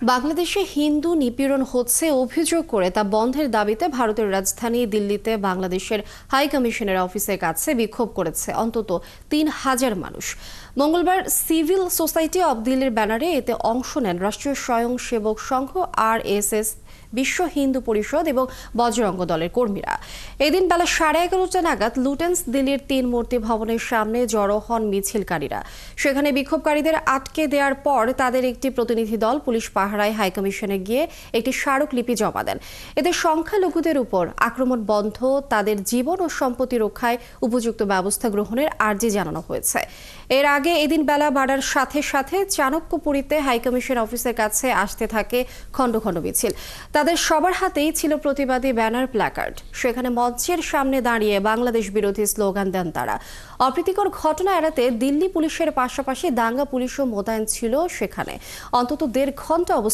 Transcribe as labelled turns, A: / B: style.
A: বাংলাদেশে হিন্দু নিপীড়ন হচ্ছে অভিযোগ করে তা বন্ধের দাবিতে ভারতের রাজধানী দিল্লিতে বাংলাদেশের হাই কমিশনের অফিসের কাছে বিক্ষোভ করেছে অন্তত ৩,০০০ মানুষ। মঙ্গলবার সিভিল সোসাইটি অব দিল্লির ব্যানারে এতে অংশ নেন রাষ্ট্রীয় স্বয়ংসেবক সংঘ RSS, বিশ্ব হিন্দু পরিষদ এবং বজরঙ্গ দলের কর্মীরা। এদিন বেলা 11:30 নাগাদ লুটেন্স দিল্লির ৩ মূর্তি ভবনের সামনে জড়ো হন মিছিলকারীরা। সেখানে বিক্ষোভকারীদের আটকে দেওয়ার পর তাদের একটি প্রতিনিধি দল পুলিশ পাহারায় হাইকমিশনে গিয়ে একটি স্মারকলিপি জমা দেন। এতে সংখ্যালঘুদের উপর আক্রমণ বন্ধ, তাদের জীবন ও সম্পত্তি রক্ষায় উপযুক্ত ব্যবস্থা গ্রহণের আর্জি জানানো হয়েছে। এর আগে এদিন বেলা বাড়ার সাথে সাথে চাণক্যপুরীতে হাইকমিশন অফিসের কাছে আসতে থাকে খণ্ড খণ্ড মিছিল। তাদের সবার হাতেই ছিল প্রতিবাদী ব্যানার, প্ল্যাকার্ড। সেখানে মঞ্চের সামনে দাঁড়িয়ে বাংলাদেশ বিরোধী স্লোগান দেন তারা। অপ্রীতিকর ঘটনা এড়াতে দিল্লি পুলিশের পাশাপাশি দাঙ্গা পুলিশও মোতায়েন ছিল সেখানে। অন্তত ১.৫ ঘন্টা অবস্থান